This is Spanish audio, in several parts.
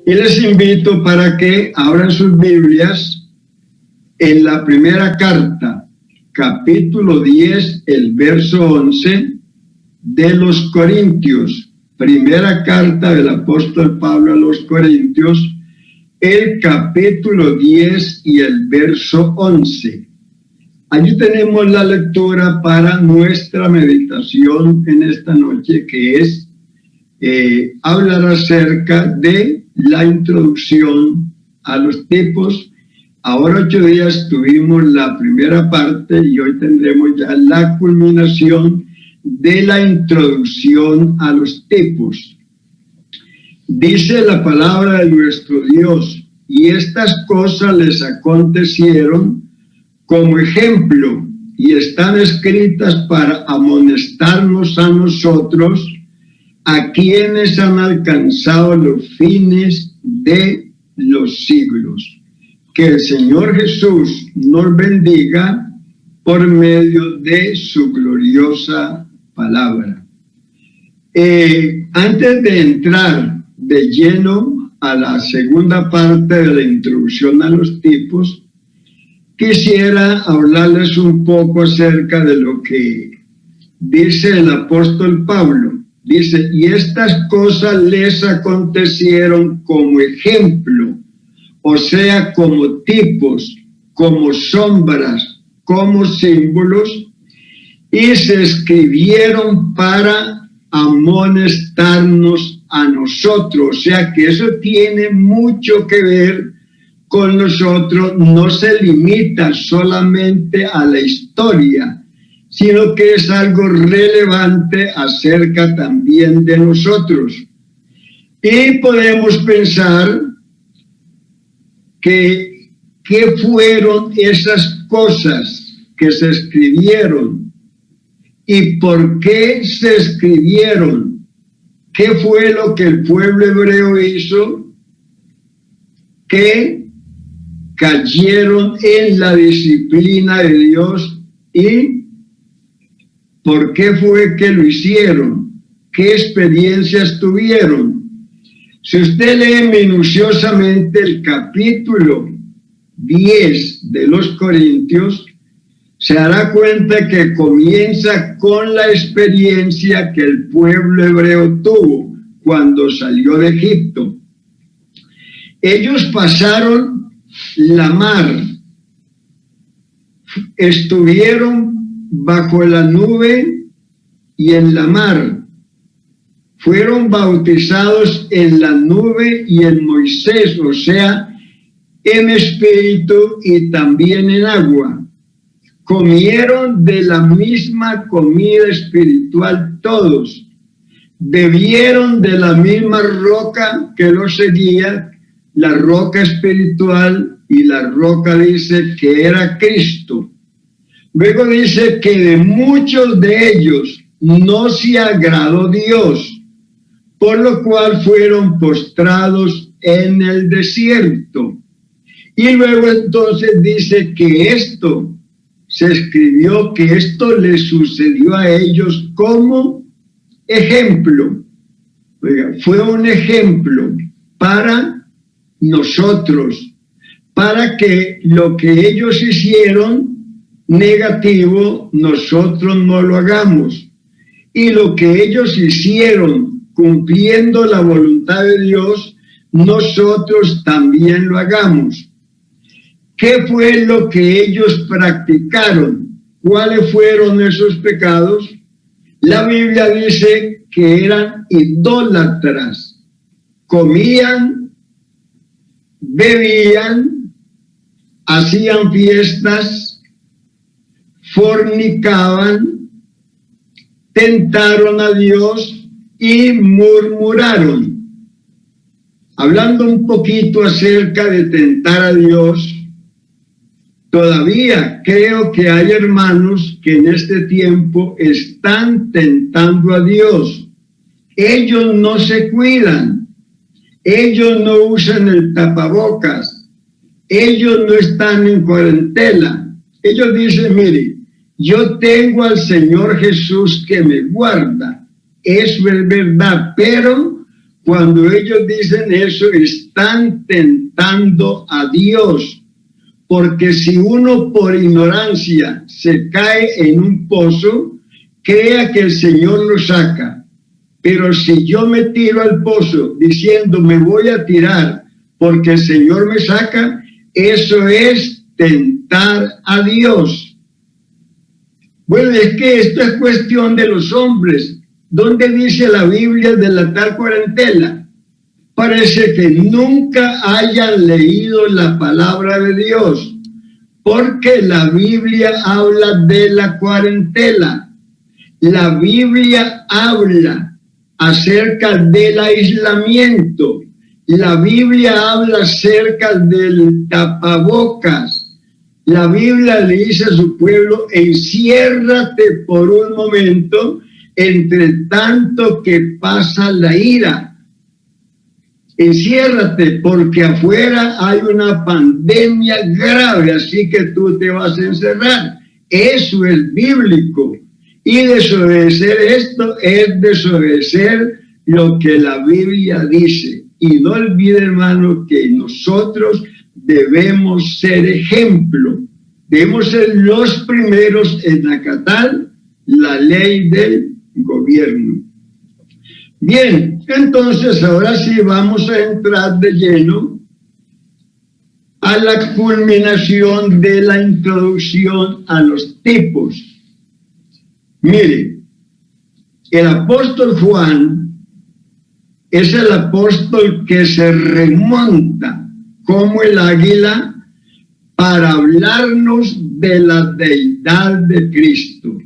Y les invito para que abran sus Biblias en la primera carta, capítulo 10, el verso 11 de los Corintios. Primera carta del apóstol Pablo a los Corintios, el capítulo 10 y el verso 11. Allí tenemos la lectura para nuestra meditación en esta noche, que es hablar acerca de la introducción a los tipos. Ahora 8 días tuvimos la primera parte y hoy tendremos ya la culminación de la introducción a los tipos. Dice la palabra de nuestro Dios: y estas cosas les acontecieron como ejemplo y están escritas para amonestarnos a nosotros, a quienes han alcanzado los fines de los siglos. Que el Señor Jesús nos bendiga por medio de su gloriosa palabra. Antes de entrar de lleno a la segunda parte de la introducción a los tipos, quisiera hablarles un poco acerca de lo que dice el apóstol Pablo. Dice: y estas cosas les acontecieron como ejemplo, o sea, como tipos, como sombras, como símbolos, y se escribieron para amonestarnos a nosotros. O sea que eso tiene mucho que ver con nosotros, no se limita solamente a la historia, sino que es algo relevante acerca también de nosotros. Y podemos pensar que ¿qué fueron esas cosas que se escribieron? ¿Y por qué se escribieron? ¿Qué fue lo que el pueblo hebreo hizo? Que cayeron en la disciplina de Dios. ¿Y por qué fue que lo hicieron? ¿Qué experiencias tuvieron? Si usted lee minuciosamente el capítulo 10 de los Corintios, se dará cuenta que comienza con la experiencia que el pueblo hebreo tuvo cuando salió de Egipto. Ellos pasaron la mar, estuvieron bajo la nube y en la mar, fueron bautizados en la nube y en Moisés, o sea, en espíritu y también en agua. Comieron de la misma comida espiritual todos, bebieron de la misma roca que los seguía, la roca espiritual, y la roca dice que era Cristo. Luego dice que de muchos de ellos no se agradó Dios, por lo cual fueron postrados en el desierto. Y luego entonces dice que esto se escribió, que esto les sucedió a ellos como ejemplo. Oiga, fue un ejemplo para nosotros, para que lo que ellos hicieron negativo, nosotros no lo hagamos. Y lo que ellos hicieron cumpliendo la voluntad de Dios, nosotros también lo hagamos. ¿Qué fue lo que ellos practicaron? ¿Cuáles fueron esos pecados? La Biblia dice que eran idólatras. Comían, bebían, hacían fiestas, fornicaban, tentaron a Dios y murmuraron. Hablando un poquito acerca de tentar a Dios, todavía creo que hay hermanos que en este tiempo están tentando a Dios. Ellos no se cuidan, ellos no usan el tapabocas, ellos no están en cuarentena. Ellos dicen: mire, yo tengo al Señor Jesús que me guarda, eso es verdad, pero cuando ellos dicen eso, están tentando a Dios. Porque si uno por ignorancia se cae en un pozo, crea que el Señor lo saca. Pero si yo me tiro al pozo diciendo me voy a tirar porque el Señor me saca, eso es tentar a Dios. Bueno, es que esto es cuestión de los hombres. ¿Dónde dice la Biblia de la tal cuarentena? Parece que nunca hayan leído la palabra de Dios, porque la Biblia habla de la cuarentena. La Biblia habla acerca del aislamiento. La Biblia habla acerca del tapabocas. La Biblia le dice a su pueblo, enciérrate por un momento, entre tanto que pasa la ira. Enciérrate porque afuera hay una pandemia grave, así que tú te vas a encerrar. Eso es bíblico. Y desobedecer esto es desobedecer lo que la Biblia dice. Y no olvide, hermano, que nosotros debemos ser ejemplo. Debemos ser los primeros en acatar la ley del gobierno. Bien, entonces ahora sí vamos a entrar de lleno a la culminación de la introducción a los tipos. Mire, el apóstol Juan es el apóstol que se remonta como el águila para hablarnos de la deidad de Cristo.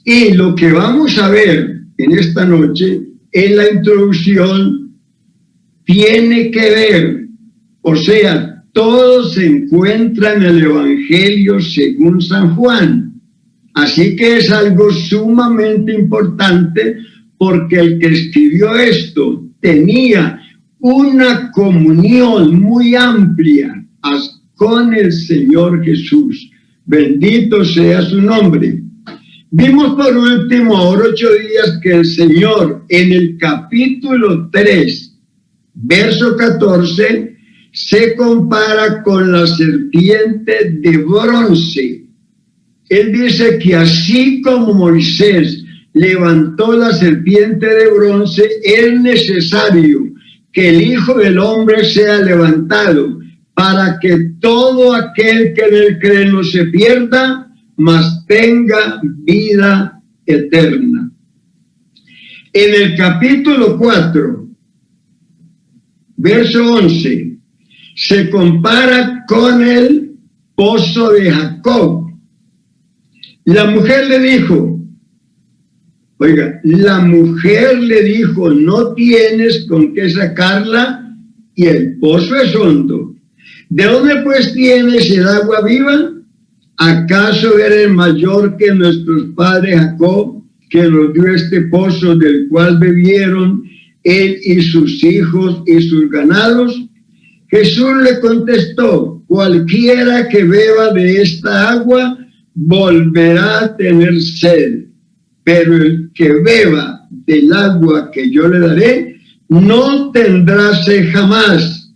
Y lo que vamos a ver en esta noche, en la introducción, tiene que ver, o sea, todo se encuentra en el Evangelio según San Juan. Así que es algo sumamente importante porque el que escribió esto tenía una comunión muy amplia con el Señor Jesús. Bendito sea su nombre. Vimos por último, ahora 8 días, que el Señor en el capítulo 3, verso 14, se compara con la serpiente de bronce. Él dice que así como Moisés levantó la serpiente de bronce, es necesario que el Hijo del Hombre sea levantado para que todo aquel que en él cree no se pierda, mas tenga vida eterna. En el capítulo 4, verso 11, se compara con el pozo de Jacob. La mujer le dijo, no tienes con qué sacarla y el pozo es hondo. ¿De dónde pues tienes el agua viva? ¿Acaso eres mayor que nuestros padres Jacob, que nos dio este pozo del cual bebieron él y sus hijos y sus ganados? Jesús le contestó, cualquiera que beba de esta agua volverá a tener sed, pero el que beba del agua que yo le daré no tendrá sed jamás,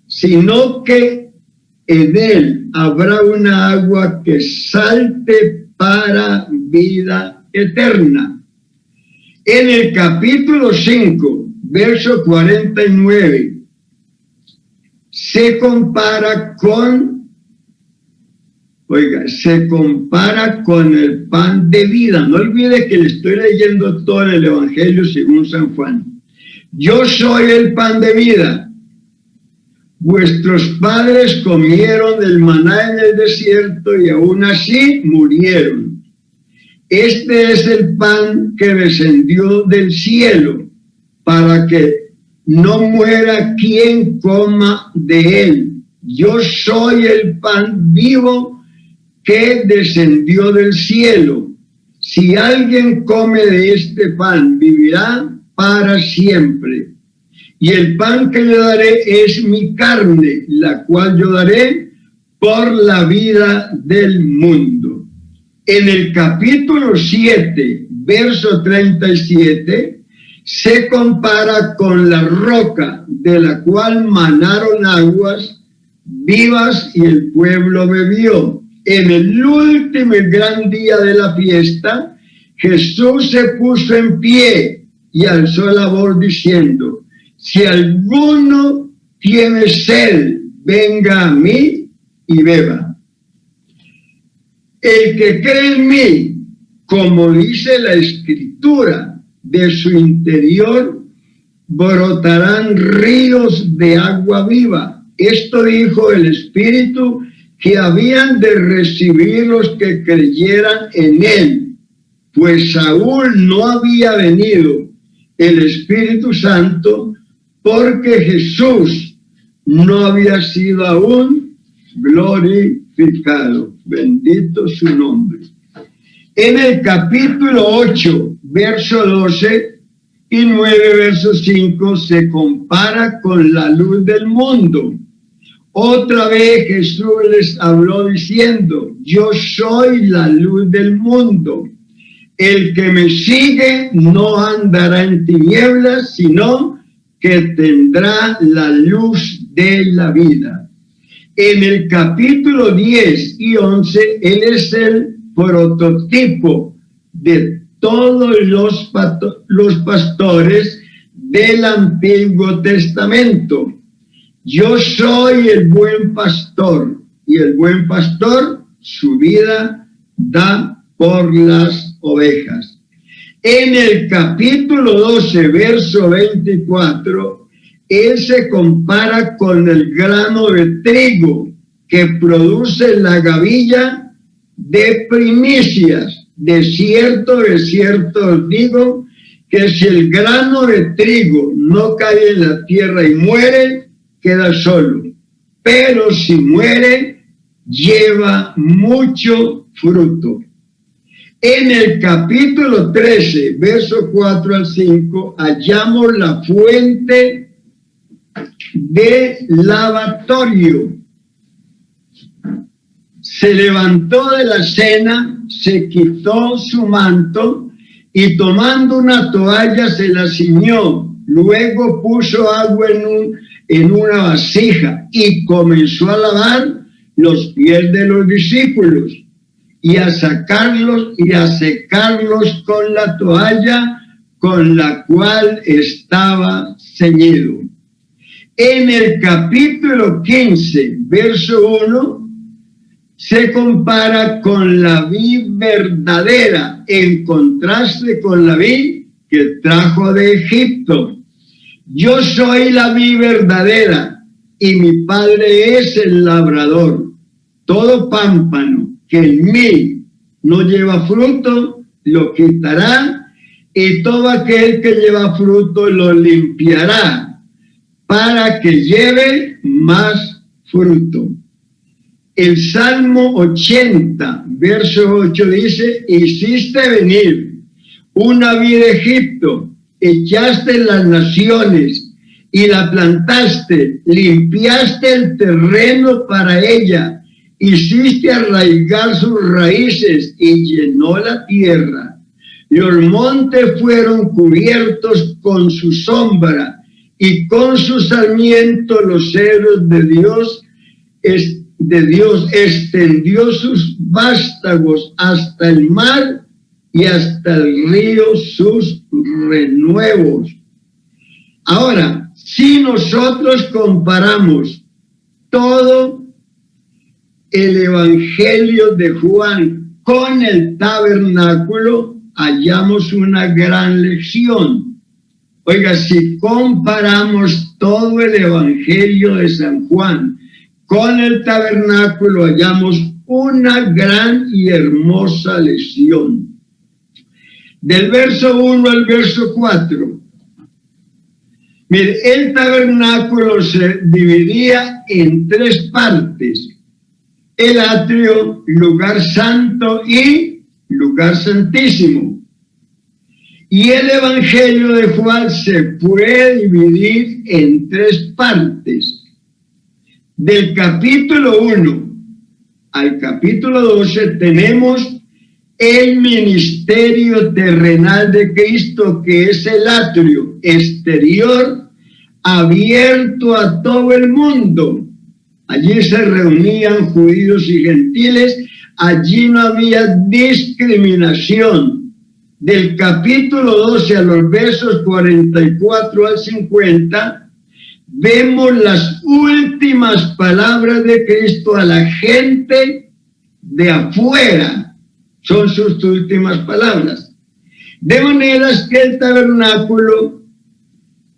sino que en él habrá una agua que salte para vida eterna. En el capítulo 5, verso 49, se compara con el pan de vida. No olvide que le estoy leyendo todo en el Evangelio según San Juan. Yo soy el pan de vida. Vuestros padres comieron el maná en el desierto y aún así murieron. Este es el pan que descendió del cielo, para que no muera quien coma de él. Yo soy el pan vivo que descendió del cielo. Si alguien come de este pan, vivirá para siempre. Y el pan que le daré es mi carne, la cual yo daré por la vida del mundo. En el capítulo 7, verso 37, se compara con la roca de la cual manaron aguas vivas y el pueblo bebió. En el último y gran día de la fiesta, Jesús se puso en pie y alzó la voz diciendo: si alguno tiene sed, venga a mí y beba. El que cree en mí, como dice la Escritura, de su interior brotarán ríos de agua viva. Esto dijo el Espíritu que habían de recibir los que creyeran en él, pues aún no había venido el Espíritu Santo, porque Jesús no había sido aún glorificado. Bendito su nombre. En el capítulo 8, verso 12 y 9, verso 5, se compara con la luz del mundo. Otra vez Jesús les habló diciendo: yo soy la luz del mundo. El que me sigue no andará en tinieblas, sino que tendrá la luz de la vida. En el capítulo 10 y 11, él es el prototipo de todos los pastores del Antiguo Testamento. Yo soy el buen pastor, y el buen pastor su vida da por las ovejas. En el capítulo 12, verso 24, él se compara con el grano de trigo que produce la gavilla de primicias. De cierto os digo que si el grano de trigo no cae en la tierra y muere, queda solo, pero si muere, lleva mucho fruto. En el capítulo 13, verso 4 al 5, hallamos la fuente de lavatorio. Se levantó de la cena, se quitó su manto y tomando una toalla se la ciñó. Luego puso agua en una vasija y comenzó a lavar los pies de los discípulos y a sacarlos y a secarlos con la toalla con la cual estaba ceñido. En el capítulo 15, verso 1, se compara con la vid verdadera, en contraste con la vid que trajo de Egipto. Yo soy la vid verdadera y mi Padre es el labrador. Todo pámpano que en mí no lleva fruto, lo quitará, y todo aquel que lleva fruto lo limpiará, para que lleve más fruto. El Salmo 80, verso 8 dice: hiciste venir una vid de Egipto, echaste las naciones y la plantaste, limpiaste el terreno para ella, hiciste arraigar sus raíces y llenó la tierra. Los montes fueron cubiertos con su sombra y con su sarmiento los cedros de Dios extendió sus vástagos hasta el mar y hasta el río sus renuevos. Ahora, si nosotros comparamos todo el Evangelio de Juan con el tabernáculo, hallamos una gran lección. Oiga, si comparamos todo el Evangelio de San Juan con el tabernáculo, hallamos una gran y hermosa lección. Del verso 1 al verso 4. Mire, el tabernáculo se dividía en tres partes: el atrio, lugar santo y lugar santísimo. Y el Evangelio de Juan se puede dividir en tres partes. Del capítulo 1 al capítulo 12 tenemos el ministerio terrenal de Cristo, que es el atrio exterior, abierto a todo el mundo. Allí se reunían judíos y gentiles, allí no había discriminación. Del capítulo 12 a los versos 44 al 50, vemos las últimas palabras de Cristo a la gente de afuera. Son sus últimas palabras. De maneras que el tabernáculo,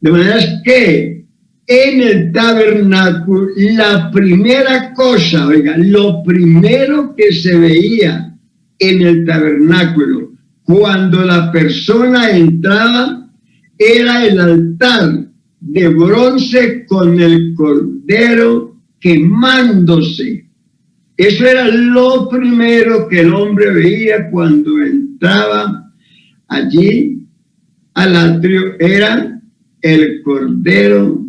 de maneras que en el tabernáculo, la primera cosa, oiga, lo primero que se veía en el tabernáculo, cuando la persona entraba, era el altar de bronce con el cordero quemándose. Eso era lo primero que el hombre veía cuando entraba allí al atrio, era el cordero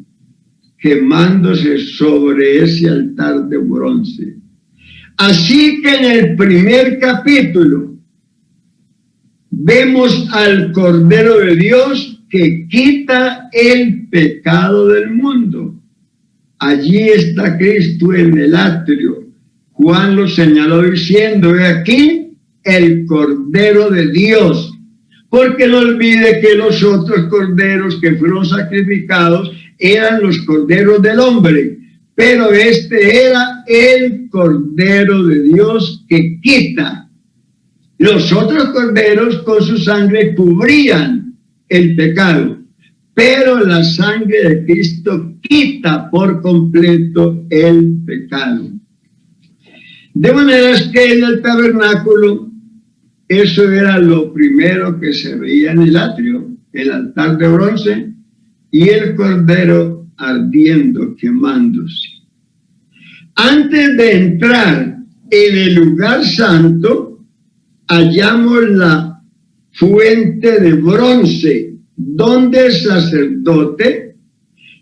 quemándose sobre ese altar de bronce. Así que en el primer capítulo vemos al Cordero de Dios que quita el pecado del mundo. Allí está Cristo en el atrio. Juan lo señaló diciendo: he aquí el Cordero de Dios. Porque no olvide que los otros corderos que fueron sacrificados eran los corderos del hombre, pero este era el Cordero de Dios que quita. Los otros corderos con su sangre cubrían el pecado, pero la sangre de Cristo quita por completo el pecado. De manera que en el tabernáculo, eso era lo primero que se veía en el atrio, el altar de bronce y el cordero ardiendo, quemándose. Antes de entrar en el lugar santo, hallamos la fuente de bronce, donde el sacerdote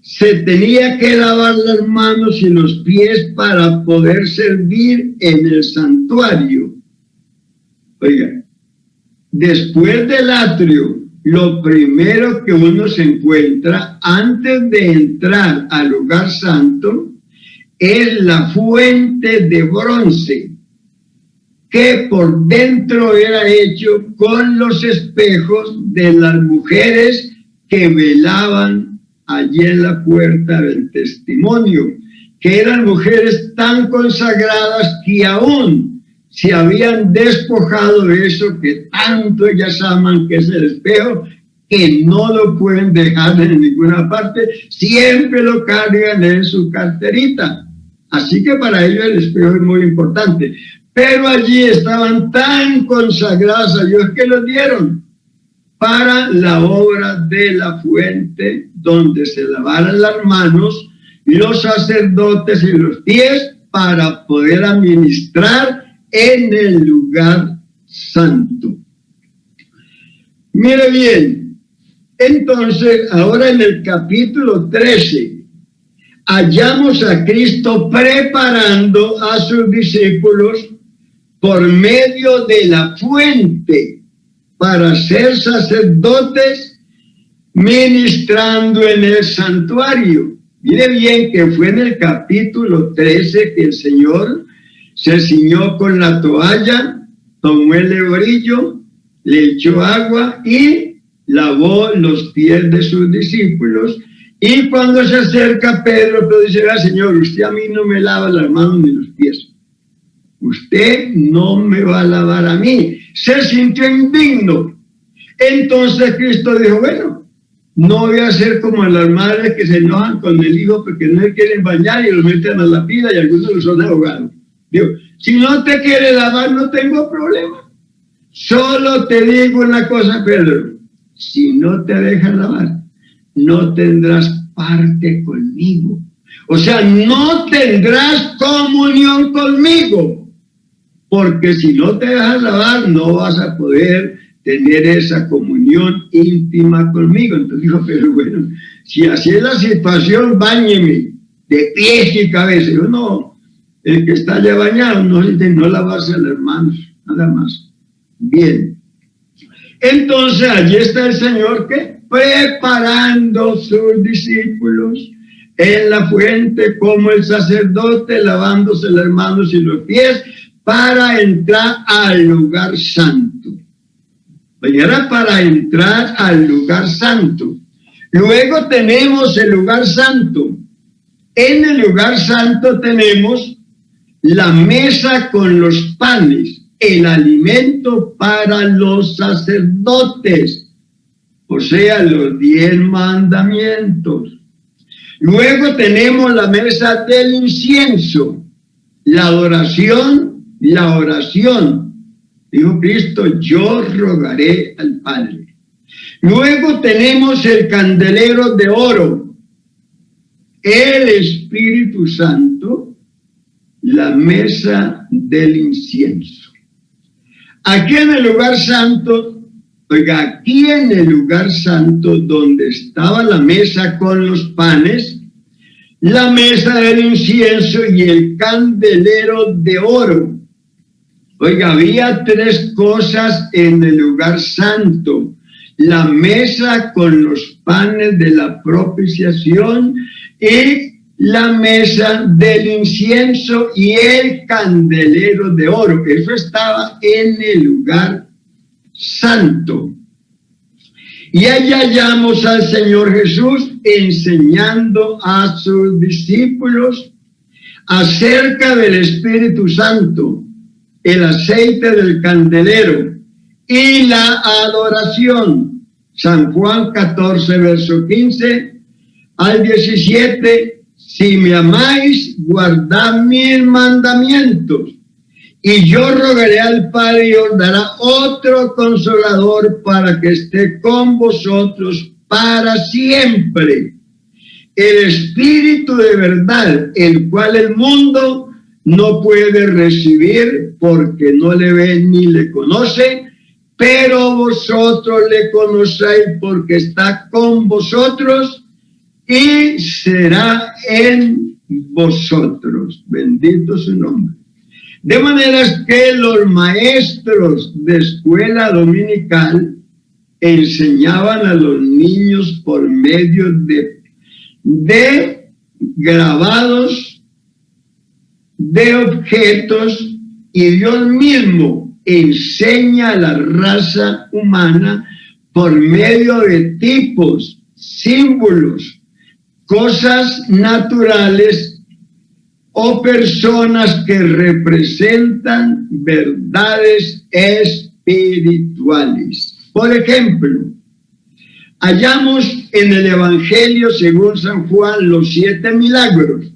se tenía que lavar las manos y los pies para poder servir en el santuario. Oiga, después del atrio, lo primero que uno se encuentra antes de entrar al lugar santo es la fuente de bronce, que por dentro era hecho con los espejos de las mujeres que velaban allí en la puerta del testimonio, que eran mujeres tan consagradas que aún se habían despojado de eso que tanto ellas aman, que es el espejo, que no lo pueden dejar en ninguna parte, siempre lo cargan en su carterita. Así que para ellos el espejo es muy importante. Pero allí estaban tan consagradas a Dios que los dieron para la obra de la fuente, donde se lavaran las manos y los sacerdotes y los pies para poder administrar en el lugar santo. Mire bien, entonces ahora en el capítulo 13 hallamos a Cristo preparando a sus discípulos por medio de la fuente para ser sacerdotes ministrando en el santuario. Mire bien que fue en el capítulo 13 que el Señor se ciñó con la toalla, tomó el lebrillo, le echó agua y lavó los pies de sus discípulos. Y cuando se acerca Pedro, dice: Señor, usted a mí no me lava las manos ni los pies. Usted no me va a lavar a mí. Se sintió indigno. Entonces Cristo dijo: bueno, no voy a ser como las madres que se enojan con el hijo porque no le quieren bañar y lo meten a la pila y algunos lo son ahogados. Digo, si no te quiere lavar, no tengo problema. Solo te digo una cosa, Pedro: si no te dejas lavar, no tendrás parte conmigo. O sea, no tendrás comunión conmigo. Porque si no te dejas lavar, no vas a poder tener esa comunión íntima conmigo. Entonces dijo: pero bueno, si así es la situación, báñeme de pies y cabeza. Yo no, el que está ya bañado no lavarse las manos, nada más. Bien. Entonces allí está el Señor que preparando sus discípulos en la fuente, como el sacerdote lavándose las manos y los pies para entrar al lugar santo. Era para entrar al lugar santo. Luego tenemos el lugar santo. En el lugar santo tenemos la mesa con los panes, el alimento para los sacerdotes, o sea, los 10 mandamientos. Luego tenemos la mesa del incienso, la adoración, la oración. Dijo Cristo, yo rogaré al Padre. Luego tenemos el candelero de oro, el Espíritu Santo, la mesa del incienso. Aquí en el lugar santo, oiga, aquí en el lugar santo donde estaba la mesa con los panes, la mesa del incienso y el candelero de oro. Oiga, había 3 cosas en el lugar santo: la mesa con los panes de la propiciación y la mesa del incienso y el candelero de oro. Eso estaba en el lugar santo. Y ahí hallamos al Señor Jesús enseñando a sus discípulos acerca del Espíritu Santo, el aceite del candelero y la adoración. San Juan 14, verso 15 al 17, si me amáis, guardad mis mandamientos, y yo rogaré al Padre y os dará otro consolador para que esté con vosotros para siempre. El Espíritu de verdad, el cual el mundo no puede recibir porque no le ve ni le conoce, pero vosotros le conocéis porque está con vosotros y será en vosotros. Bendito su nombre. De manera que los maestros de escuela dominical enseñaban a los niños por medio de grabados, de objetos, y Dios mismo enseña a la raza humana por medio de tipos, símbolos, cosas naturales o personas que representan verdades espirituales. Por ejemplo, hallamos en el Evangelio según San Juan los 7 milagros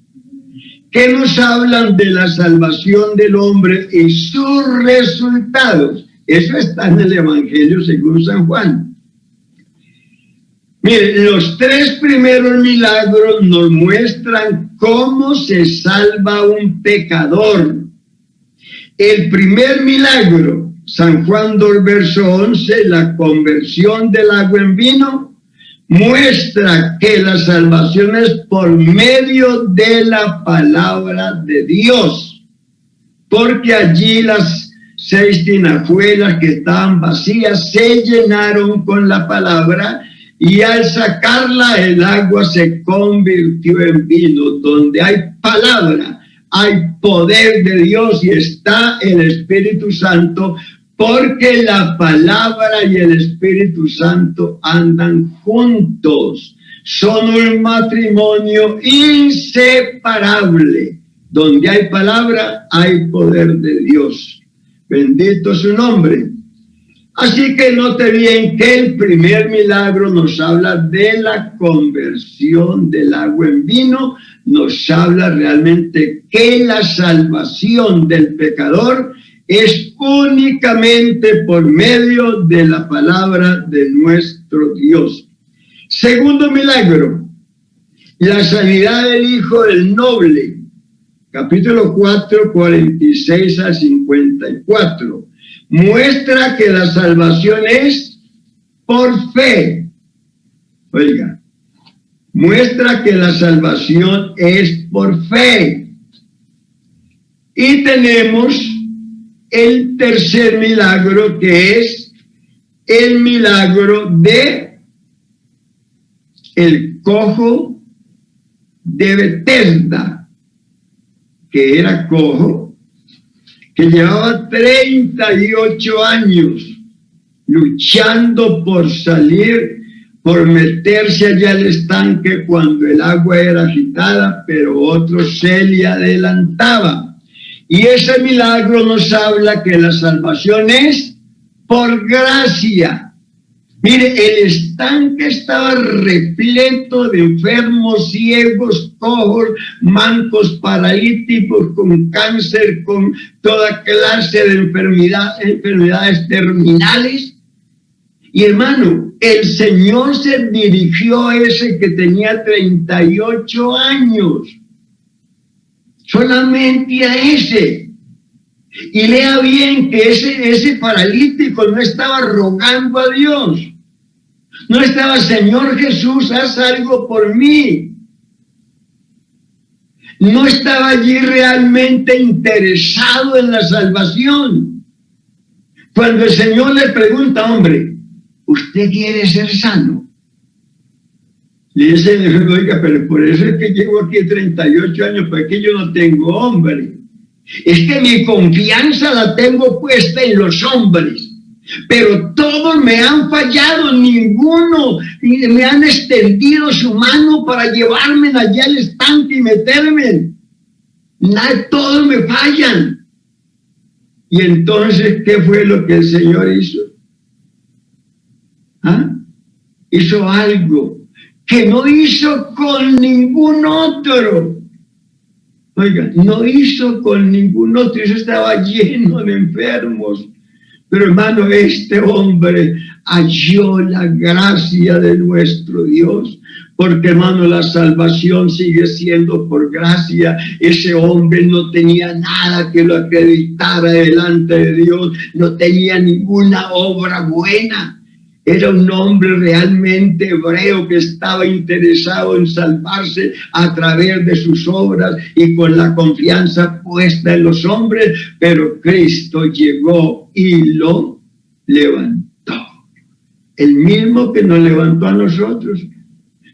que nos hablan de la salvación del hombre y sus resultados. Eso está en el Evangelio según San Juan. Miren, los 3 primeros milagros nos muestran cómo se salva un pecador. El primer milagro, San Juan 2, verso 11, la conversión del agua en vino, muestra que la salvación es por medio de la palabra de Dios, porque allí las 6 tinajuelas que estaban vacías se llenaron con la palabra, y al sacarla el agua se convirtió en vino. Donde hay palabra, hay poder de Dios y está el Espíritu Santo, porque la palabra y el Espíritu Santo andan juntos. Son un matrimonio inseparable. Donde hay palabra, hay poder de Dios. Bendito su nombre. Así que note bien que el primer milagro nos habla de la conversión del agua en vino, nos habla realmente que la salvación del pecador es únicamente por medio de la palabra de nuestro Dios. Segundo milagro, la sanidad del hijo del noble, capítulo 4, 46 a 54. Muestra que la salvación es por fe. Oiga, muestra que la salvación es por fe. Y tenemos el tercer milagro, que es el milagro de el cojo de Betesda, que era cojo, que llevaba 38 años luchando por salir, por meterse allá al estanque cuando el agua era agitada, pero otro se le adelantaba. Y ese milagro nos habla que la salvación es por gracia. Mire, el estanque estaba repleto de enfermos, ciegos, cojos, mancos, paralíticos, con cáncer, con toda clase de enfermedades terminales. Y hermano, el Señor se dirigió a ese que tenía 38 años, solamente a ese. Y lea bien que ese paralítico no estaba rogando a Dios, no estaba: Señor Jesús, haz algo por mí. No estaba allí realmente interesado en la salvación. Cuando el Señor le pregunta: hombre, ¿usted quiere ser sano? Le dice: oiga, pero por eso es que llevo aquí 38 años, porque yo no tengo hombre. Es que mi confianza la tengo puesta en los hombres, pero todos me han fallado, ninguno me han extendido su mano para llevarme allá al estanque y meterme. Todos me fallan. Y entonces, ¿qué fue lo que el Señor hizo? Hizo algo que no hizo con ningún otro. Oiga, no hizo con ningún otro, eso estaba lleno de enfermos. Pero hermano, este hombre halló la gracia de nuestro Dios, porque hermano, la salvación sigue siendo por gracia. Ese hombre no tenía nada que lo acreditara delante de Dios, no tenía ninguna obra buena. Era un hombre realmente hebreo que estaba interesado en salvarse a través de sus obras y con la confianza puesta en los hombres, pero Cristo llegó y lo levantó. El mismo que nos levantó a nosotros,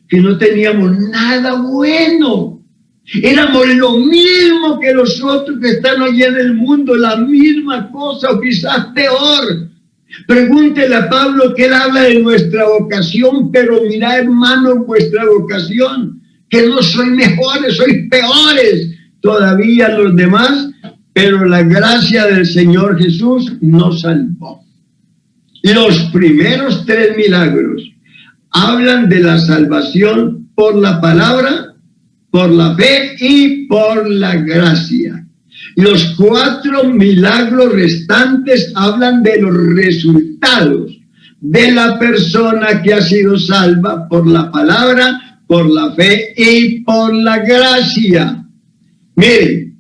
que no teníamos nada bueno. Éramos lo mismo que los otros que están hoy en el mundo, la misma cosa o quizás peor. Pregúntele a Pablo, que él habla de nuestra vocación, pero mirad, hermano, vuestra vocación, que no soy mejores, sois peores todavía los demás, pero la gracia del Señor Jesús nos salvó. Los primeros 3 milagros hablan de la salvación por la palabra, por la fe y por la gracia. Los 4 milagros restantes hablan de los resultados de la persona que ha sido salva por la palabra, por la fe y por la gracia. Miren,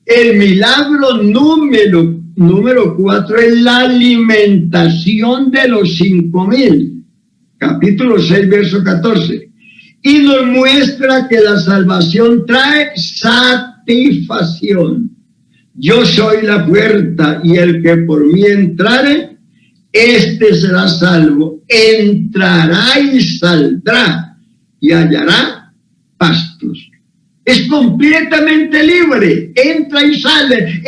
el milagro número 4 es la alimentación de los 5,000. Capítulo 6, verso 14. Y nos muestra que la salvación trae satisfacción. Yo soy la puerta, y el que por mí entrare, este será salvo. Entrará y saldrá, y hallará pastos. Es completamente libre. Entra y sale,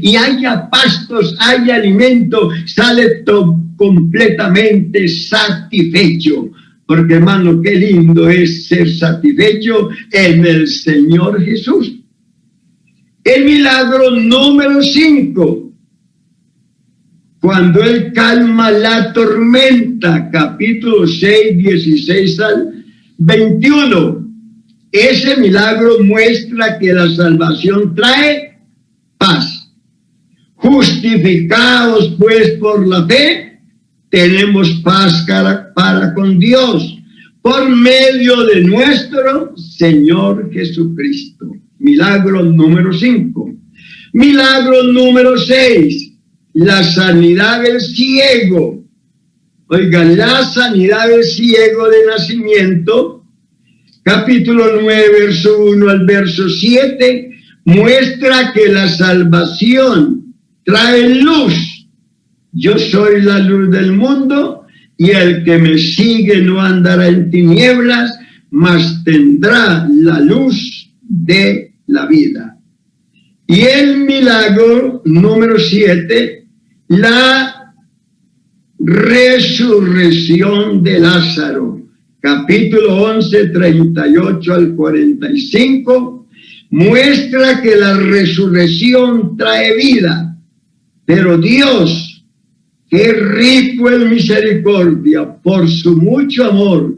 y haya pastos, haya alimento, sale completamente satisfecho. Porque, hermano, qué lindo es ser satisfecho en el Señor Jesús. El milagro número 5, cuando Él calma la tormenta, capítulo 6, 16 al 21. Ese milagro muestra que la salvación trae paz. Justificados pues por la fe, tenemos paz para con Dios, por medio de nuestro Señor Jesucristo. Milagro número 5. Milagro número 6. La sanidad del ciego. Oigan, la sanidad del ciego de nacimiento, capítulo 9, verso 1 al verso 7, muestra que la salvación trae luz. Yo soy la luz del mundo, y el que me sigue no andará en tinieblas, mas tendrá la luz de la vida. Y el milagro número 7, la resurrección de Lázaro. Capítulo 11, 38 al 45, muestra que la resurrección trae vida, pero Dios, que rico en misericordia, por su mucho amor,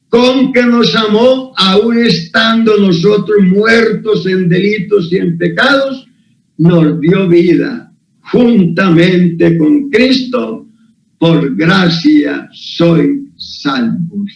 con que nos amó, aun estando nosotros muertos en delitos y en pecados, nos dio vida juntamente con Cristo. Por gracia sois salvos.